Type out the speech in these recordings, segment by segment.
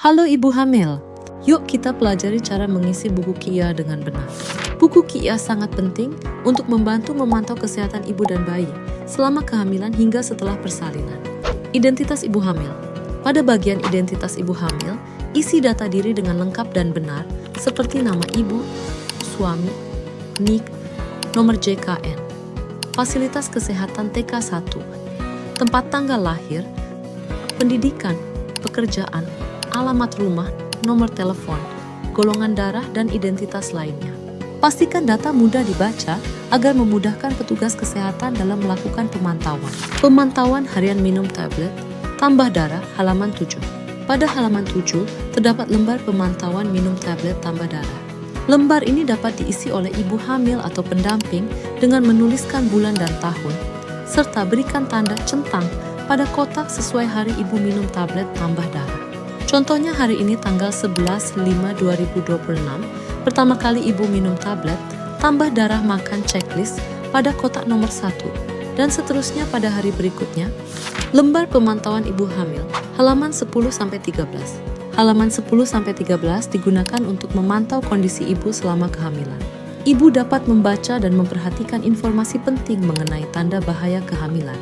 Halo Ibu Hamil, yuk kita pelajari cara mengisi buku KIA dengan benar. Buku KIA sangat penting untuk membantu memantau kesehatan ibu dan bayi selama kehamilan hingga setelah persalinan. Identitas ibu hamil. Pada bagian identitas ibu hamil, isi data diri dengan lengkap dan benar seperti nama ibu, suami, NIK, nomor JKN, fasilitas kesehatan TK1, tempat tanggal lahir, pendidikan, pekerjaan, alamat rumah, nomor telepon, golongan darah, dan identitas lainnya. Pastikan data mudah dibaca agar memudahkan petugas kesehatan dalam melakukan pemantauan. Pemantauan harian minum tablet, tambah darah, halaman 7. Pada halaman 7, terdapat lembar pemantauan minum tablet tambah darah. Lembar ini dapat diisi oleh ibu hamil atau pendamping dengan menuliskan bulan dan tahun, serta berikan tanda centang pada kotak sesuai hari ibu minum tablet tambah darah. Contohnya hari ini tanggal 11/5/2026, pertama kali ibu minum tablet, tambah darah makan checklist pada kotak nomor 1, dan seterusnya pada hari berikutnya. Lembar pemantauan ibu hamil, halaman 10-13. Halaman 10-13 digunakan untuk memantau kondisi ibu selama kehamilan. Ibu dapat membaca dan memperhatikan informasi penting mengenai tanda bahaya kehamilan,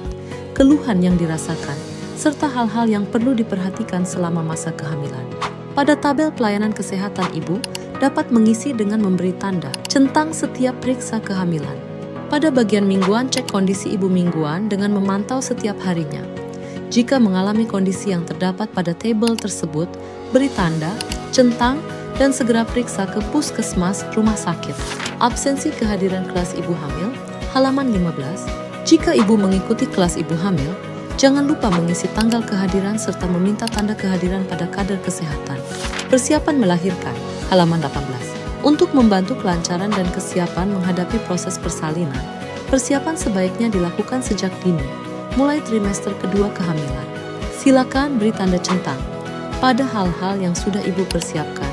keluhan yang dirasakan, serta hal-hal yang perlu diperhatikan selama masa kehamilan. Pada tabel pelayanan kesehatan ibu, dapat mengisi dengan memberi tanda centang setiap periksa kehamilan. Pada bagian mingguan, cek kondisi ibu mingguan dengan memantau setiap harinya. Jika mengalami kondisi yang terdapat pada tabel tersebut, beri tanda, centang, dan segera periksa ke puskesmas rumah sakit. Absensi kehadiran kelas ibu hamil, halaman 15. Jika ibu mengikuti kelas ibu hamil, jangan lupa mengisi tanggal kehadiran serta meminta tanda kehadiran pada kader kesehatan. Persiapan melahirkan, halaman 18. Untuk membantu kelancaran dan kesiapan menghadapi proses persalinan, persiapan sebaiknya dilakukan sejak dini, mulai trimester kedua kehamilan. Silakan beri tanda centang pada hal-hal yang sudah ibu persiapkan,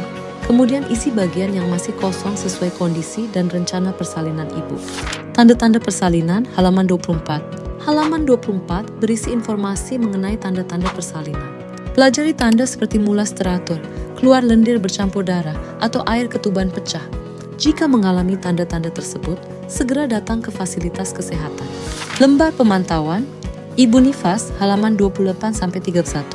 kemudian isi bagian yang masih kosong sesuai kondisi dan rencana persalinan ibu. Tanda-tanda persalinan, halaman 24. Halaman 24 berisi informasi mengenai tanda-tanda persalinan. Pelajari tanda seperti mulas teratur, keluar lendir bercampur darah, atau air ketuban pecah. Jika mengalami tanda-tanda tersebut, segera datang ke fasilitas kesehatan. Lembar pemantauan, Ibu nifas, halaman 28-31.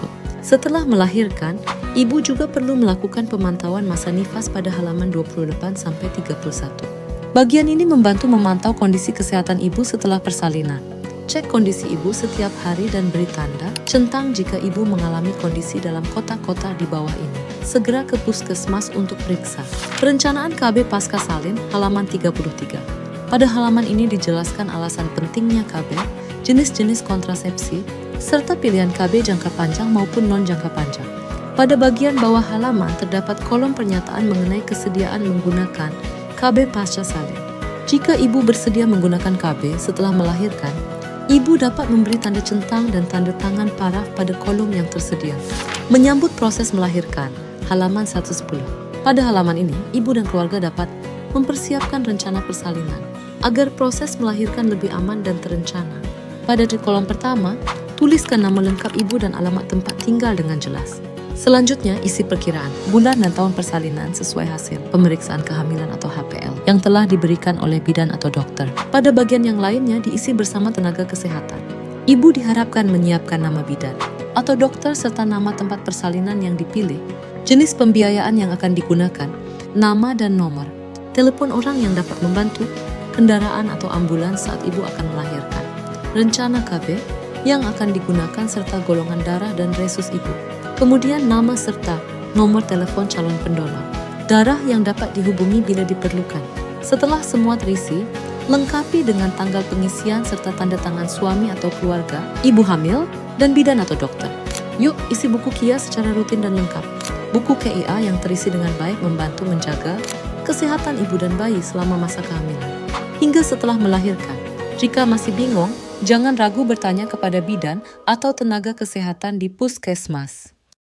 Setelah melahirkan, ibu juga perlu melakukan pemantauan masa nifas pada halaman 28-31. Bagian ini membantu memantau kondisi kesehatan ibu setelah persalinan. Cek kondisi ibu setiap hari dan beri tanda centang jika ibu mengalami kondisi dalam kotak-kotak di bawah ini. Segera ke puskesmas untuk periksa. Perencanaan KB pasca salin, halaman 33. Pada halaman ini dijelaskan alasan pentingnya KB, jenis-jenis kontrasepsi, serta pilihan KB jangka panjang maupun non-jangka panjang. Pada bagian bawah halaman terdapat kolom pernyataan mengenai kesediaan menggunakan KB pasca salin. Jika ibu bersedia menggunakan KB setelah melahirkan, ibu dapat memberi tanda centang dan tanda tangan paraf pada kolom yang tersedia. Menyambut proses melahirkan, halaman 110. Pada halaman ini, ibu dan keluarga dapat mempersiapkan rencana persalinan agar proses melahirkan lebih aman dan terencana. Pada kolom pertama, tuliskan nama lengkap ibu dan alamat tempat tinggal dengan jelas. Selanjutnya, isi perkiraan bulan dan tahun persalinan sesuai hasil pemeriksaan kehamilan atau HPL yang telah diberikan oleh bidan atau dokter. Pada bagian yang lainnya diisi bersama tenaga kesehatan. Ibu diharapkan menyiapkan nama bidan atau dokter serta nama tempat persalinan yang dipilih, jenis pembiayaan yang akan digunakan, nama dan nomor, telepon orang yang dapat membantu, kendaraan atau ambulans saat ibu akan melahirkan, rencana KB yang akan digunakan serta golongan darah dan resus ibu. Kemudian nama serta nomor telepon calon pendonor, darah yang dapat dihubungi bila diperlukan. Setelah semua terisi, lengkapi dengan tanggal pengisian serta tanda tangan suami atau keluarga, ibu hamil, dan bidan atau dokter. Yuk isi buku KIA secara rutin dan lengkap. Buku KIA yang terisi dengan baik membantu menjaga kesehatan ibu dan bayi selama masa kehamilan hingga setelah melahirkan. Jika masih bingung, jangan ragu bertanya kepada bidan atau tenaga kesehatan di puskesmas.